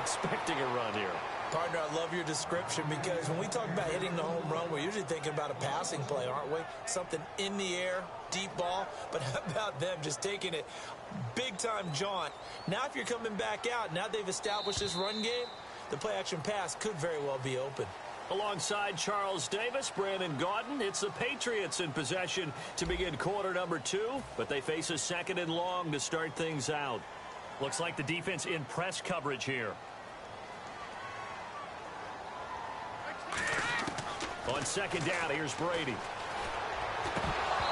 expecting a run here. Partner, I love your description because when we talk about hitting the home run, we're usually thinking about a passing play, aren't we? Something in the air, deep ball. But how about them just taking it big-time jaunt? Now if you're coming back out, now they've established this run game, the play-action pass could very well be open. Alongside Charles Davis, Brandon Gaudin, it's the Patriots in possession to begin quarter number 2, but they face a 2nd and long to start things out. Looks like the defense in press coverage here. On 2nd down, here's Brady.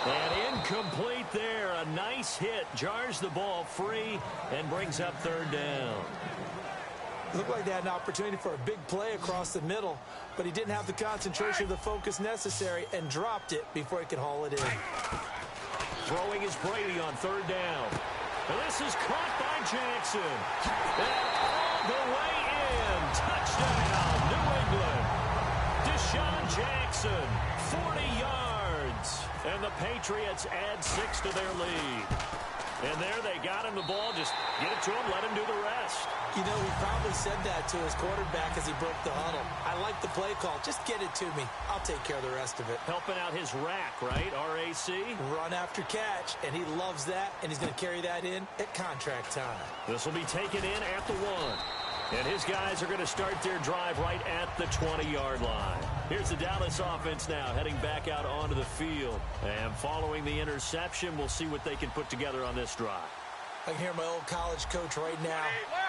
And incomplete there. A nice hit. Jars the ball free and brings up 3rd down. Looked like they had an opportunity for a big play across the middle, but he didn't have the concentration or the focus necessary and dropped it before he could haul it in. Throwing is Brady on 3rd down. And this is caught by Jackson. And all the way in. Touchdown, New England. Deshaun Jackson, 40 yards. And the Patriots add 6 to their lead. And there they got him the ball. Just get it to him, let him do the rest. You know, he probably said that to his quarterback as he broke the huddle. I like the play call. Just get it to me. I'll take care of the rest of it. Helping out his rack, right? RAC. Run after catch, and he loves that, and he's going to carry that in at contract time. This will be taken in at the 1. And his guys are going to start their drive right at the 20-yard line. Here's the Dallas offense now heading back out onto the field. And following the interception, we'll see what they can put together on this drive. I can hear my old college coach right now.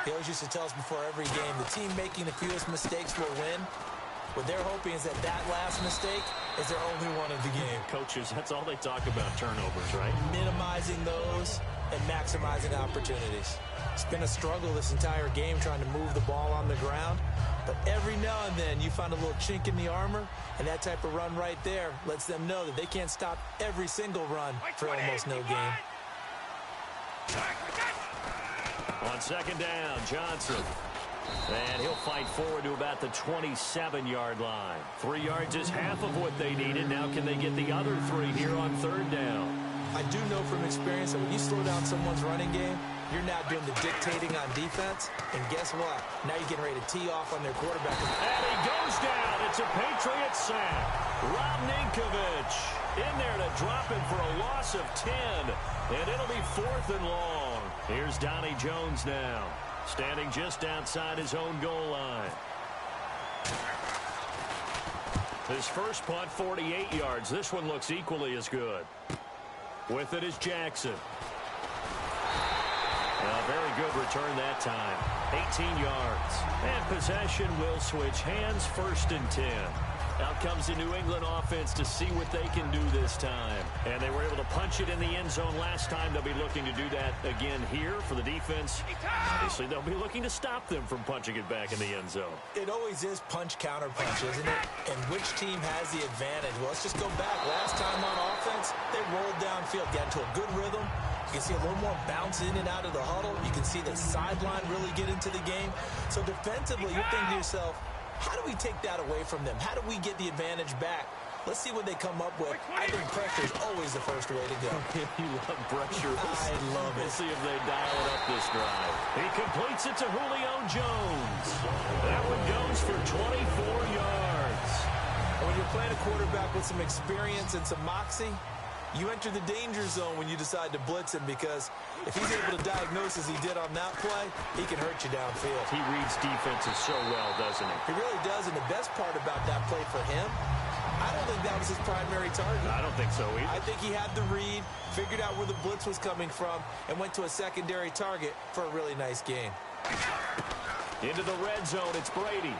He always used to tell us before every game, the team making the fewest mistakes will win. What they're hoping is that last mistake is their only one of the game. Coaches, that's all they talk about, turnovers, right? Minimizing those and maximizing opportunities. It's been a struggle this entire game trying to move the ball on the ground. But every now and then you find a little chink in the armor, and that type of run right there lets them know that they can't stop every single run for almost no gain. On 2nd down, Johnson. And he'll fight forward to about the 27-yard line. 3 yards is half of what they needed. Now can they get the other 3 here on 3rd down? I do know from experience that when you slow down someone's running game, you're now doing the dictating on defense. And guess what? Now you're getting ready to tee off on their quarterback. And he goes down. It's a Patriot sack. Rob Ninkovich in there to drop him for a loss of 10. And it'll be 4th and long. Here's Donnie Jones now, standing just outside his own goal line. His first punt, 48 yards. This one looks equally as good. With it is Jackson. A very good return that time. 18 yards. And possession will switch hands, 1st and 10. Out comes the New England offense to see what they can do this time. And they were able to punch it in the end zone last time. They'll be looking to do that again here for the defense. Obviously, they'll be looking to stop them from punching it back in the end zone. It always is punch-counter-punch, isn't it? And which team has the advantage? Well, let's just go back. Last time on offense, they rolled downfield, got into a good rhythm. You can see a little more bounce in and out of the huddle. You can see the sideline really get into the game. So defensively, you're thinking to yourself, how do we take that away from them? How do we get the advantage back? Let's see what they come up with. I think pressure is always the first way to go. You love pressure. I love it. We'll see if they dial it up this drive. He completes it to Julio Jones. That one goes for 24 yards. And when you're playing a quarterback with some experience and some moxie, you enter the danger zone when you decide to blitz him, because if he's able to diagnose as he did on that play, he can hurt you downfield. He reads defenses so well, doesn't he? He really does, and the best part about that play for him, I don't think that was his primary target. I don't think so either. I think he had the read, figured out where the blitz was coming from, and went to a secondary target for a really nice gain. Into the red zone, it's Brady.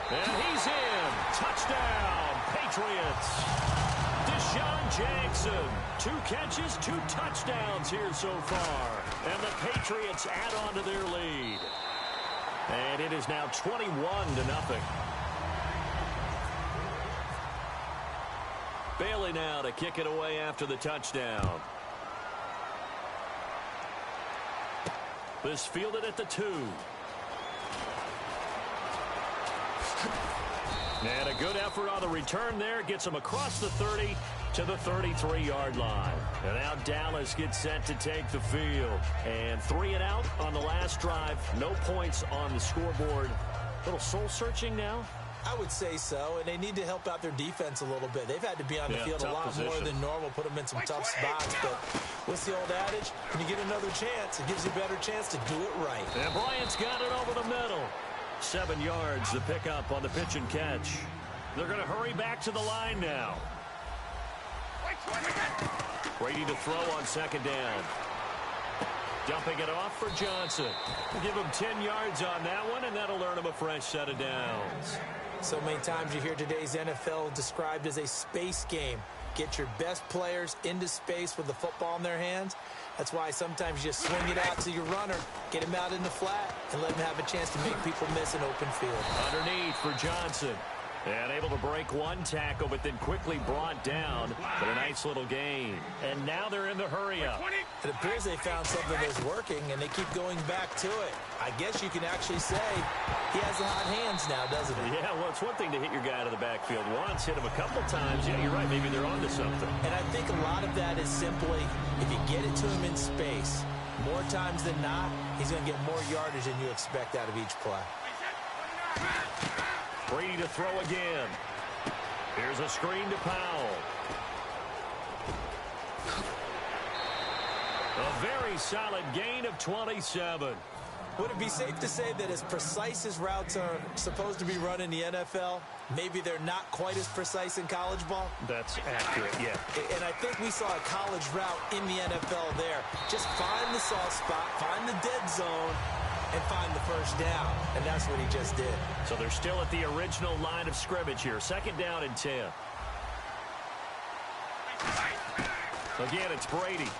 And he's in. Touchdown, Patriots. Deshaun Jackson, 2 catches, 2 touchdowns here so far. And the Patriots add on to their lead. And it is now 21-0. Bailey now to kick it away after the touchdown. This fielded at the 2. And a good effort on the return there. Gets him across the 30 to the 33-yard line. And now Dallas gets set to take the field. And 3 and out on the last drive. No points on the scoreboard. Little soul-searching now? I would say so, and they need to help out their defense a little bit. They've had to be on the field a lot more than normal, put them in some tough spots. But what's the old adage? When you get another chance, it gives you a better chance to do it right. And Bryant's got it over the middle. 7 yards to pick up on the pitch and catch. They're going to hurry back to the line now. Brady to throw on second down. Dumping it off for Johnson. Give him 10 yards on that one, and that'll earn him a fresh set of downs. So many times you hear today's NFL described as a space game. Get your best players into space with the football in their hands. That's why sometimes you just swing it out to your runner, get him out in the flat, and let him have a chance to make people miss an open field. Underneath for Johnson. And able to break one tackle, but then quickly brought down. But a nice little gain. And now they're in the hurry-up. It appears they found something that's working, and they keep going back to it. I guess you can actually say he has the hot hands now, doesn't he? Yeah, well, it's one thing to hit your guy out of the backfield once, hit him a couple times. Yeah, you're right. Maybe they're onto something. And I think a lot of that is simply if you get it to him in space, more times than not, he's going to get more yardage than you expect out of each play. Brady to throw again. Here's a screen to Powell. A very solid gain of 27. Would it be safe to say that as precise as routes are supposed to be run in the NFL, maybe they're not quite as precise in college ball? That's accurate, yeah. And I think we saw a college route in the NFL there. Just find the soft spot, find the dead zone, and find the first down. And that's what he just did. So they're still at the original line of scrimmage here. Second down and 10. Again, it's Brady.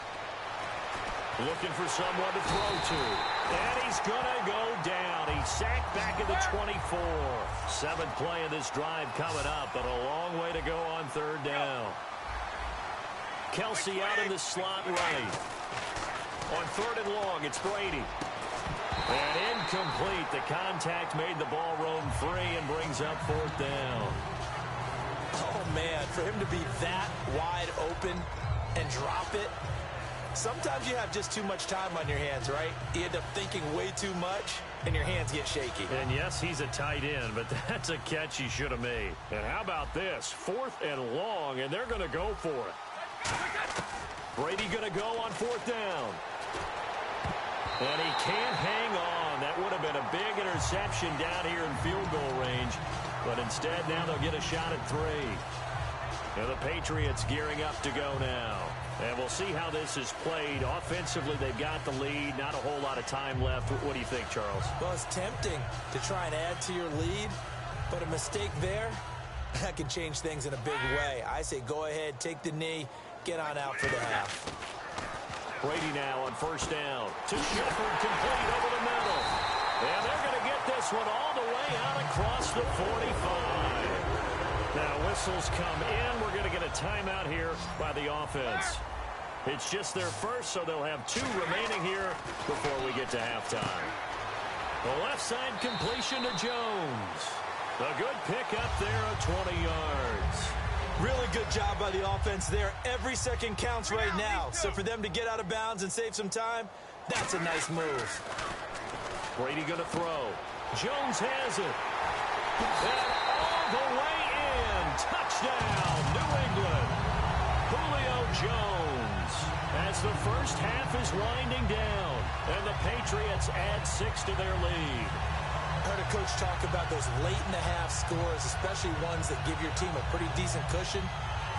Looking for someone to throw to. And he's going to go down. He's sacked back at the 24. 7th play of this drive coming up, but a long way to go on third down. Kelsey out in the slot right. On 3rd and long, it's Brady. And incomplete. The contact made the ball roam free and brings up 4th down. Oh, man, for him to be that wide open and drop it. Sometimes you have just too much time on your hands, right? You end up thinking way too much, and your hands get shaky. And yes, he's a tight end, but that's a catch he should have made. And how about this? 4th and long, and they're going to go for it. Brady going to go on 4th down. And he can't hang on. That would have been a big interception down here in field goal range. But instead, now they'll get a shot at 3. And the Patriots gearing up to go now. And we'll see how this is played. Offensively, they've got the lead. Not a whole lot of time left. What do you think, Charles? Well, it's tempting to try and add to your lead. But a mistake there, that can change things in a big way. I say go ahead, take the knee, get on out for the half. Brady now on 1st down. To Shepard, complete over the middle. And they're going to get this one all the way out across the 45. Now whistles come in. We're going to get a timeout here by the offense. It's just their first, so they'll have 2 remaining here before we get to halftime. The left side completion to Jones. A good pick up there of 20 yards. Really good job by the offense there. Every second counts right now. So for them to get out of bounds and save some time, that's a nice move. Brady going to throw. Jones has it. And all the way in. Touchdown, New England. Julio Jones. As the first half is winding down. And the Patriots add 6 to their lead. I heard a coach talk about those late-in-the-half scores, especially ones that give your team a pretty decent cushion.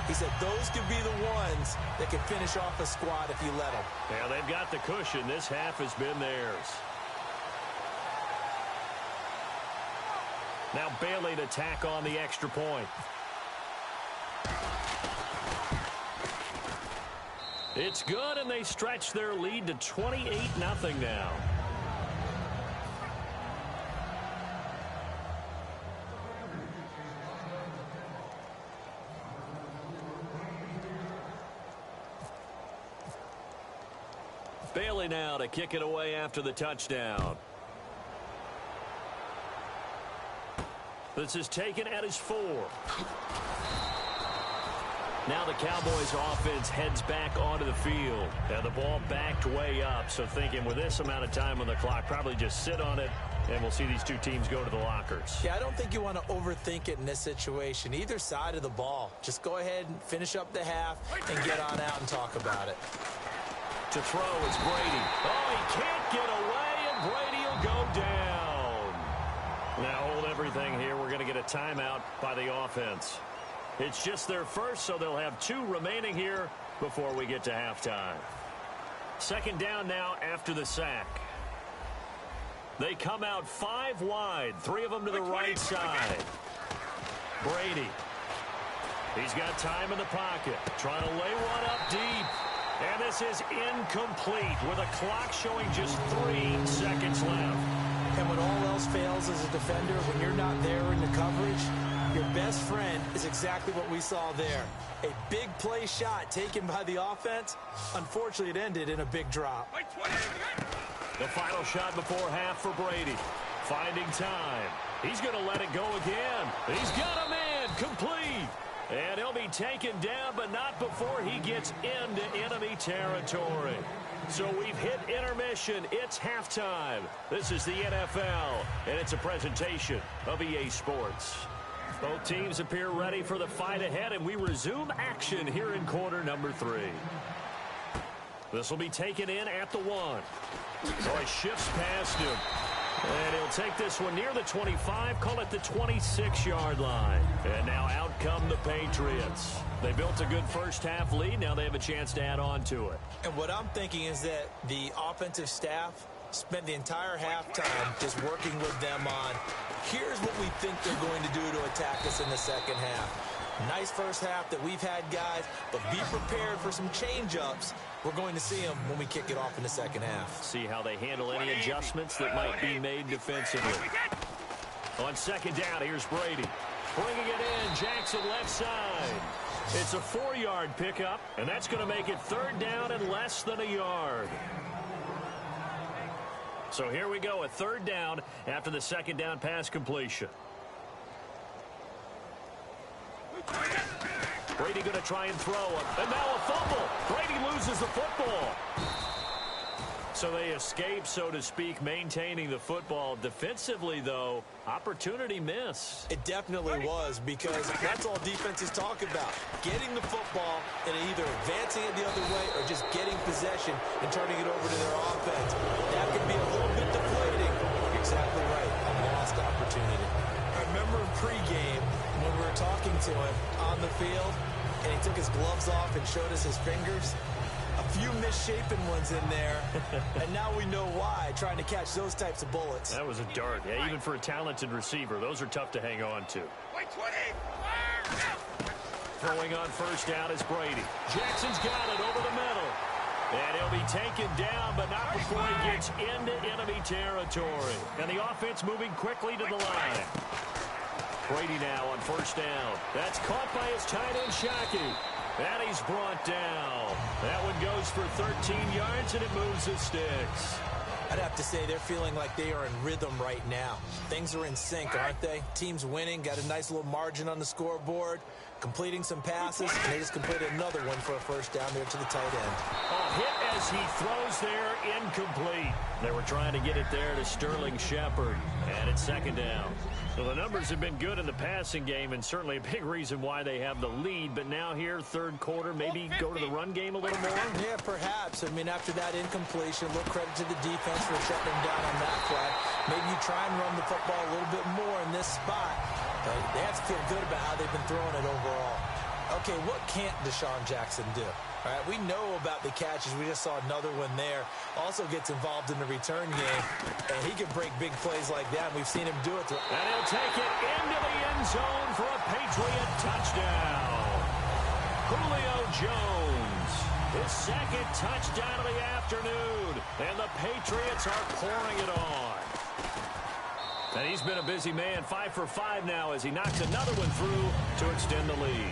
He said those could be the ones that can finish off a squad if you let them. Yeah, they've got the cushion. This half has been theirs. Now Bailey to tack on the extra point. It's good, and they stretch their lead to 28-0 now. Bailey now to kick it away after the touchdown. This is taken at his 4. Now the Cowboys offense heads back onto the field. And the ball backed way up. So thinking with this amount of time on the clock, probably just sit on it, and we'll see these two teams go to the lockers. Yeah, I don't think you want to overthink it in this situation. Either side of the ball. Just go ahead and finish up the half and get on out and talk about it. To throw is Brady. Oh, he can't get away, and Brady will go down. Now hold everything here. We're going to get a timeout by the offense. It's just their first, so they'll have 2 remaining here before we get to halftime. Second down now after the sack. They come out 5 wide, 3 of them to the right side. Brady. He's got time in the pocket, trying to lay one up deep. And this is incomplete with a clock showing just 3 seconds left. And when all else fails as a defender, when you're not there in the coverage, your best friend is exactly what we saw there. A big play shot taken by the offense. Unfortunately, it ended in a big drop. The final shot before half for Brady. Finding time. He's going to let it go again. He's got a man complete. And he'll be taken down, but not before he gets into enemy territory. So we've hit intermission. It's halftime. This is the NFL, and it's a presentation of EA Sports. Both teams appear ready for the fight ahead, and we resume action here in quarter number 3. This will be taken in at the 1. So he shifts past him. And he'll take this one near the 25, call it the 26-yard line. And now out come the Patriots. They built a good first-half lead. Now they have a chance to add on to it. And what I'm thinking is that the offensive staff spent the entire halftime just working with them on, here's what we think they're going to do to attack us in the second half. Nice first half that we've had, guys, but be prepared for some change-ups. We're going to see them when we kick it off in the second half. See how they handle any adjustments that might be made defensively. On second down, here's Brady. Bringing it in, Jackson left side. It's a 4-yard pickup, and that's going to make it third down and less than a yard. So here we go, a third down after the second down pass completion. Brady going to try and throw it. And now a fumble. Brady loses the football. So they escape, so to speak, maintaining the football. Defensively, though, opportunity miss. It definitely was, because that's all defenses talk about. Getting the football and either advancing it the other way or just getting possession and turning it over to their offense. That can be a little bit deflating. You're exactly right. A lost opportunity. I remember in pregame when we were talking to him on the field, and he took his gloves off and showed us his fingers. A few misshapen ones in there, and now we know why, trying to catch those types of bullets. That was a dart. Yeah, even for a talented receiver, those are tough to hang on to. Throwing on first down is Brady. Jackson's got it over the middle. And he'll be taken down, but not before he gets into enemy territory. And the offense moving quickly to the line. Brady now on first down. That's caught by his tight end, Shockey. And he's brought down. That one goes for 13 yards, and it moves the sticks. I'd have to say they're feeling like they are in rhythm right now. Things are in sync, aren't they? Team's winning, got a nice little margin on the scoreboard, completing some passes, and they just completed another one for a first down there to the tight end. A hit as he throws there, incomplete. They were trying to get it there to Sterling Shepard, and it's second down. So the numbers have been good in the passing game, and certainly a big reason why they have the lead. But now here, third quarter, maybe go to the run game a little more? Yeah, perhaps. I mean, after that incompletion, a little credit to the defense for shutting them down on that play. Maybe you try and run the football a little bit more in this spot. But they have to feel good about how they've been throwing it overall. Okay, what can't Deshaun Jackson do? All right, we know about the catches. We just saw another one there. Also gets involved in the return game, and he can break big plays like that. We've seen him do it. And he'll take it into the end zone for a Patriot touchdown. Julio Jones, his second touchdown of the afternoon, and the Patriots are pouring it on. And he's been a busy man, 5 for 5 now as he knocks another one through to extend the lead.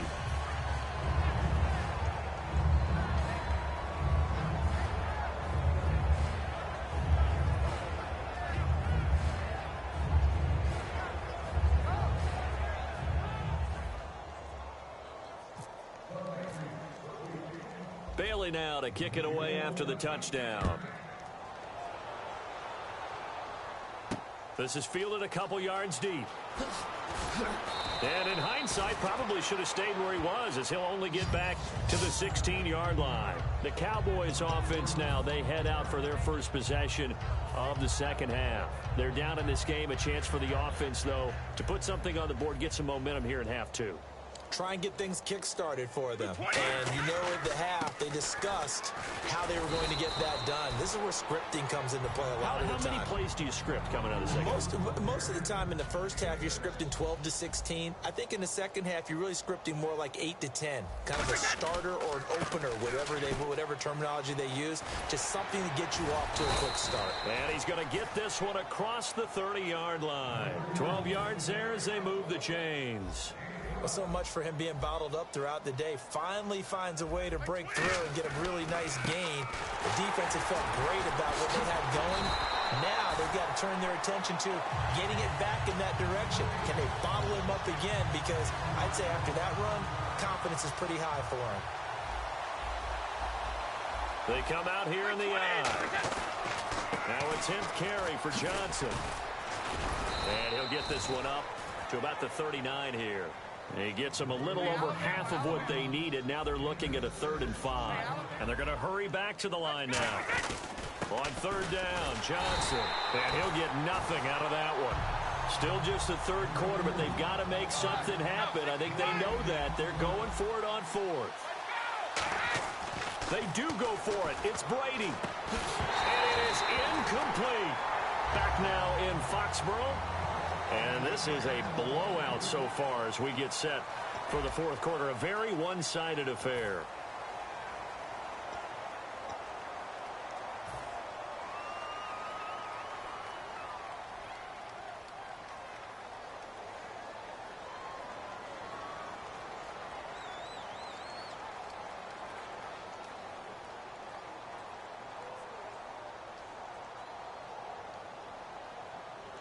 Bailey now to kick it away after the touchdown. This is fielded a couple yards deep. And in hindsight, probably should have stayed where he was, as he'll only get back to the 16-yard line. The Cowboys offense now, they head out for their first possession of the second half. They're down in this game. A chance for the offense, though, to put something on the board, get some momentum here in half two. Try and get things kick-started for them. And, you know, at the half, they discussed how they were going to get that done. This is where scripting comes into play a lot of the time. How many plays do you script coming out of the second half? Most of the time in the first half, you're scripting 12 to 16. I think in the second half, you're really scripting more like 8 to 10. Kind of a starter or an opener, whatever terminology they use. Just something to get you off to a quick start. And he's going to get this one across the 30-yard line. 12 yards there as they move the chains. Well, so much for him being bottled up throughout the day. Finally finds a way to break through and get a really nice gain. The defense had felt great about what they had going. Now they've got to turn their attention to getting it back in that direction. Can they bottle him up again? Because I'd say after that run, confidence is pretty high for him. They come out here in the eye. Now a 10th carry for Johnson. And he'll get this one up to about the 39 here. He gets them a little over half of what they needed. Now they're looking at a 3rd and 5. And they're going to hurry back to the line now. On 3rd down, Johnson. And he'll get nothing out of that one. Still just the third quarter, but they've got to make something happen. I think they know that. They're going for it on 4th. They do go for it. It's Brady. And it is incomplete. Back now in Foxborough. And this is a blowout so far as we get set for the fourth quarter. A very one-sided affair.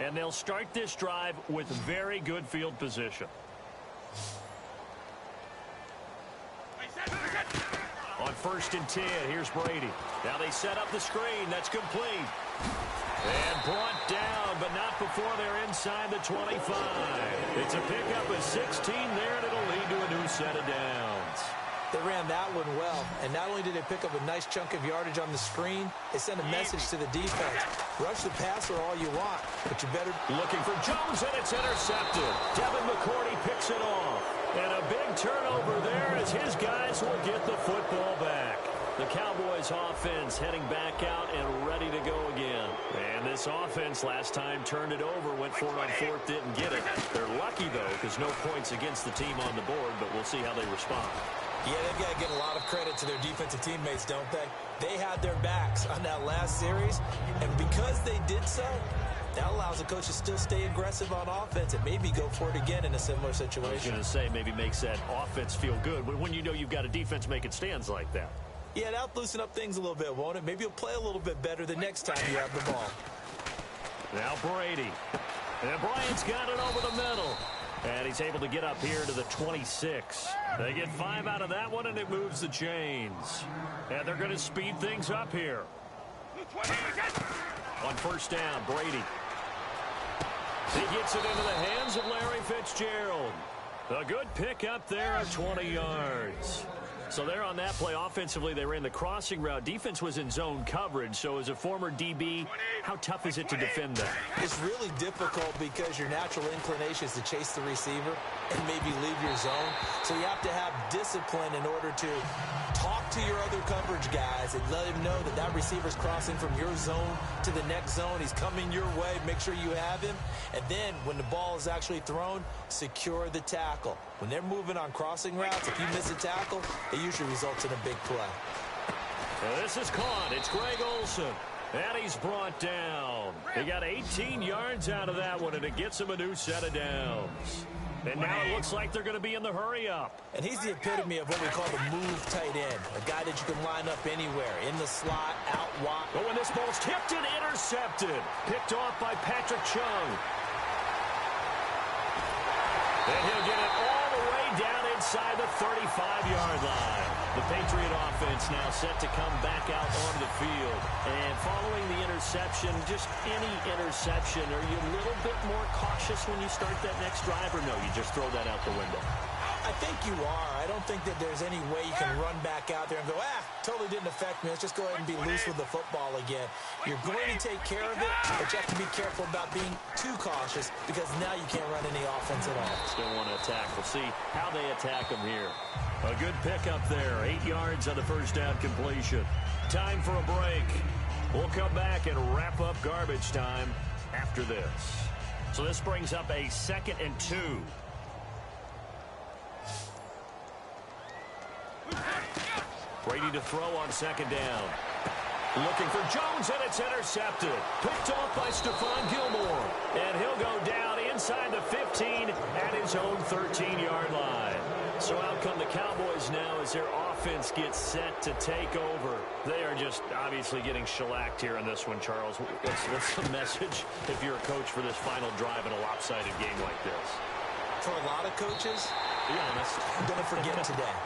And they'll start this drive with very good field position. On 1st and 10, here's Brady. Now they set up the screen. That's complete. And brought down, but not before they're inside the 25. It's a pickup of 16 there, and it'll lead to a new set of downs. They ran that one well, and not only did they pick up a nice chunk of yardage on the screen, they sent a message to the defense. Rush the passer all you want, but you better... Looking for Jones, and it's intercepted. Devin McCourty picks it off. And a big turnover there as his guys will get the football back. The Cowboys offense heading back out and ready to go again. And this offense last time turned it over, went for it on 4th, didn't get it. They're lucky, though, because no points against the team on the board, but we'll see how they respond. Yeah, they've got to give a lot of credit to their defensive teammates, don't they? They had their backs on that last series, and because they did so, that allows the coach to still stay aggressive on offense and maybe go for it again in a similar situation. I was going to say maybe makes that offense feel good, but when you know you've got a defense making stands like that. Yeah, that'll loosen up things a little bit, won't it? Maybe you'll play a little bit better the next time you have the ball. Now Brady. And Bryant's got it over the middle. And he's able to get up here to the 26. They get 5 out of that one, and it moves the chains. And they're going to speed things up here. On 1st down, Brady. He gets it into the hands of Larry Fitzgerald. A good pick up there of 20 yards. So they're on that play. Offensively, they ran the crossing route. Defense was in zone coverage. So as a former DB, how tough is it to defend that? It's really difficult because your natural inclination is to chase the receiver and maybe leave your zone. So you have to have discipline in order to talk to your other coverage guys and let him know that that receiver's crossing from your zone to the next zone. He's coming your way. Make sure you have him. And then when the ball is actually thrown, secure the tackle. When they're moving on crossing routes, if you miss a tackle, it usually results in a big play. Well, this is caught. It's Greg Olsen. And he's brought down. He got 18 yards out of that one, and it gets him a new set of downs. And now it looks like they're going to be in the hurry-up. And he's the epitome of what we call the move tight end, a guy that you can line up anywhere, in the slot, out wide. But when this ball's tipped and intercepted, picked off by Patrick Chung. And he'll get it all the way down inside the 35-yard line. The Patriot offense now set to come back out onto the field. And following the interception, just any interception, are you a little bit more cautious when you start that next drive, or no, you just throw that out the window? I think you are. I don't think that there's any way you can run back out there and go, totally didn't affect me. Let's just go ahead and be loose with the football again. You're going to take care of it, but you have to be careful about being too cautious because now you can't run any offense at all. Still want to attack. We'll see how they attack them here. A good pickup there. 8 yards on the first down completion. Time for a break. We'll come back and wrap up garbage time after this. So this brings up a 2nd and 2. Brady to throw on 2nd down. Looking for Jones, and it's intercepted. Picked off by Stephon Gilmore. And he'll go down inside the 15 at his own 13-yard line. So out come the Cowboys now as their offense gets set to take over. They are just obviously getting shellacked here in this one, Charles. What's the message if you're a coach for this final drive in a lopsided game like this? For a lot of coaches, be honest, don't forget today.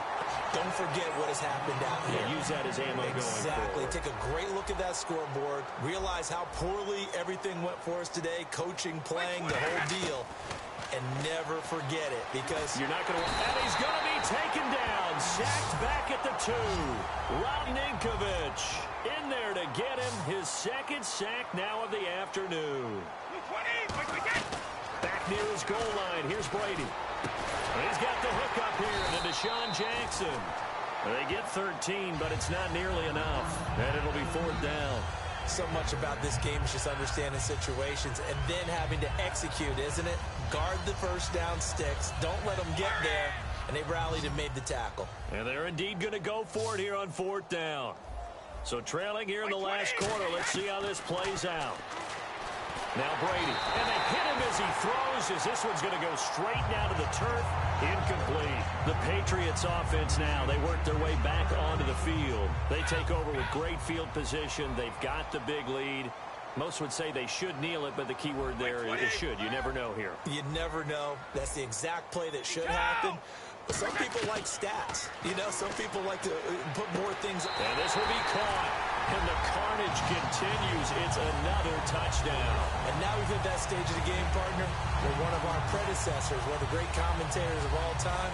Don't forget what has happened out here. Yeah, use that as ammo going forward. Exactly. Take a great look at that scoreboard. Realize how poorly everything went for us today. Coaching, playing, the whole deal. And never forget it because you're not going to. And he's going to be taken down. Sacked back at the 2. Rob Ninkovich in there to get him his 2nd sack now of the afternoon. Back near his goal line. Here's Brady. He's got the hook up here to Deshaun Jackson. They get 13, but it's not nearly enough. And it'll be 4th down. So much about this game is just understanding situations and then having to execute, isn't it? Guard the first down sticks. Don't let them get there. And they rallied and made the tackle. And they're indeed going to go for it here on 4th down. So trailing here in the last quarter. Let's see how this plays out. Now Brady, and they hit him as he throws, as this one's going to go straight down to the turf. Incomplete. The Patriots offense now, they work their way back onto the field. They take over with great field position. They've got the big lead. Most would say they should kneel it, but the key word there is should. You never know here. You never know. That's the exact play that should happen. But some people like stats. You know, some people like to put more things. And this will be caught. And the carnage continues. It's another touchdown. And now we've hit that stage of the game, partner, where one of our predecessors, one of the great commentators of all time,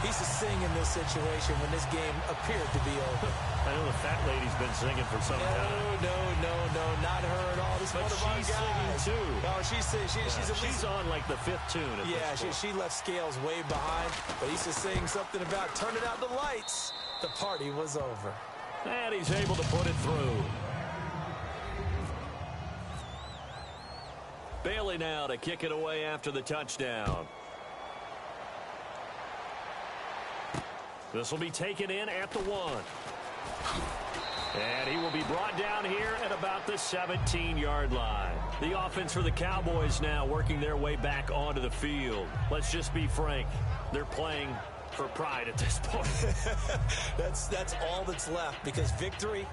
he used to sing in this situation when this game appeared to be over. I know the fat lady's been singing for some time. No, not her at all. This is one of our guys. Singing too. Oh, she's on like the 5th tune. Yeah, she left Scales way behind, but he used to sing something about turning out the lights. The party was over. And he's able to put it through. Bailey now to kick it away after the touchdown. This will be taken in at the 1. And he will be brought down here at about the 17-yard line. The offense for the Cowboys now working their way back onto the field. Let's just be frank. They're playing for pride at this point. That's all that's left because victory,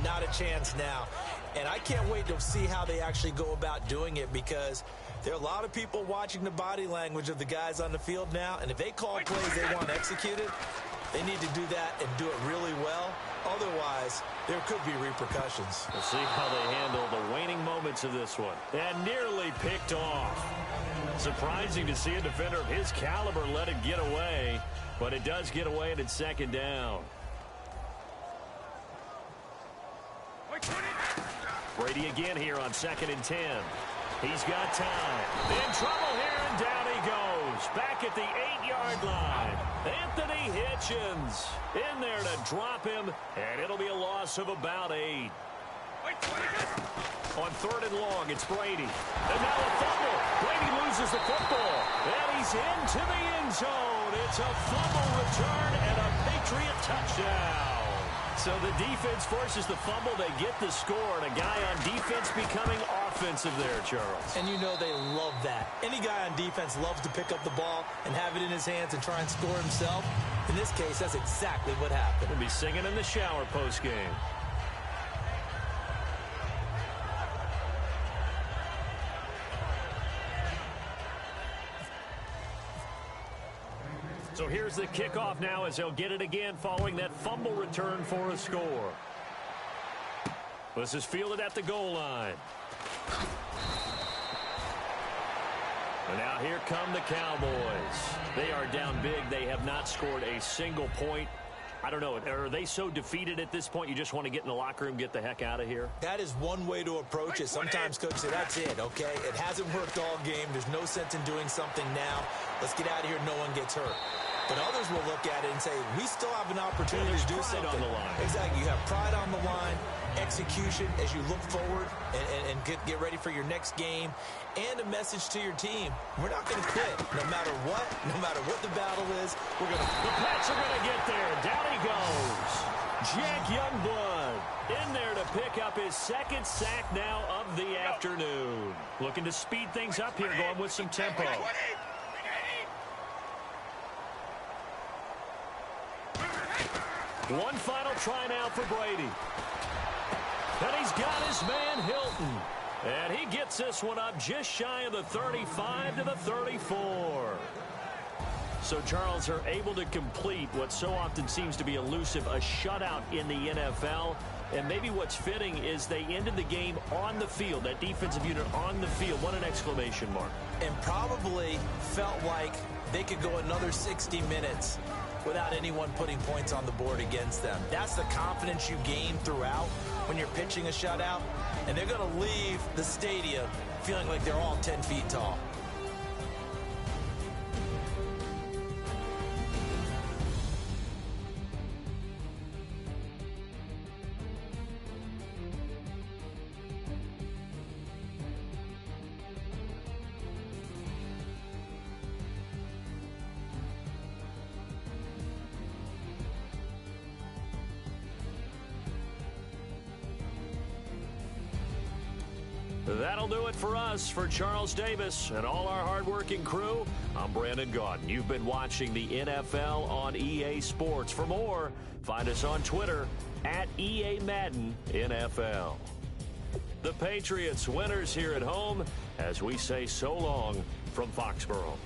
not a chance now. And I can't wait to see how they actually go about doing it because there are a lot of people watching the body language of the guys on the field now. And if they call plays they want executed, they need to do that and do it really well. Otherwise, there could be repercussions. We'll see how they handle the waning moments of this one. And nearly picked off. Surprising to see a defender of his caliber let it get away. But it does get away and it's 2nd down. Brady again here on 2nd and 10. He's got time. In trouble here, and down he goes. Back at the 8-yard line. Anthony Hitchens in there to drop him, and it'll be a loss of about 8. On 3rd and long, it's Brady. And now a fumble. Brady loses the football. And he's into the end zone. It's a fumble return and a Patriot touchdown. So the defense forces the fumble. They get the score, and a guy on defense becoming offensive there, Charles. And you know they love that. Any guy on defense loves to pick up the ball and have it in his hands and try and score himself. In this case, that's exactly what happened. He'll be singing in the shower post-game. So here's the kickoff now as they'll get it again following that fumble return for a score. This is fielded at the goal line. And now here come the Cowboys. They are down big. They have not scored a single point. I don't know. Are they so defeated at this point you just want to get in the locker room, get the heck out of here? That is one way to approach it. Sometimes coaches say, that's it, okay? It hasn't worked all game. There's no sense in doing something now. Let's get out of here. No one gets hurt. But others will look at it and say, we still have an opportunity to do something. On the line. Exactly. You have pride on the line, execution as you look forward and get ready for your next game, and a message to your team. We're not going to quit. No matter what the battle is, we're going to. The Pats are going to get there. Down he goes. Jack Youngblood in there to pick up his second sack now of the afternoon. Looking to speed things up here, going with some tempo. One final try now for Brady. And he's got his man Hilton. And he gets this one up just shy of the 35 to the 34. So, Charles, are able to complete what so often seems to be elusive, a shutout in the NFL. And maybe what's fitting is they ended the game on the field, that defensive unit on the field. What an exclamation mark. And probably felt like they could go another 60 minutes without anyone putting points on the board against them. That's the confidence you gain throughout when you're pitching a shutout. And they're going to leave the stadium feeling like they're all 10 feet tall. That'll do it for us. For Charles Davis and all our hardworking crew, I'm Brandon Gaudin. You've been watching the NFL on EA Sports. For more, find us on Twitter at EA Madden NFL. The Patriots winners here at home as we say so long from Foxborough.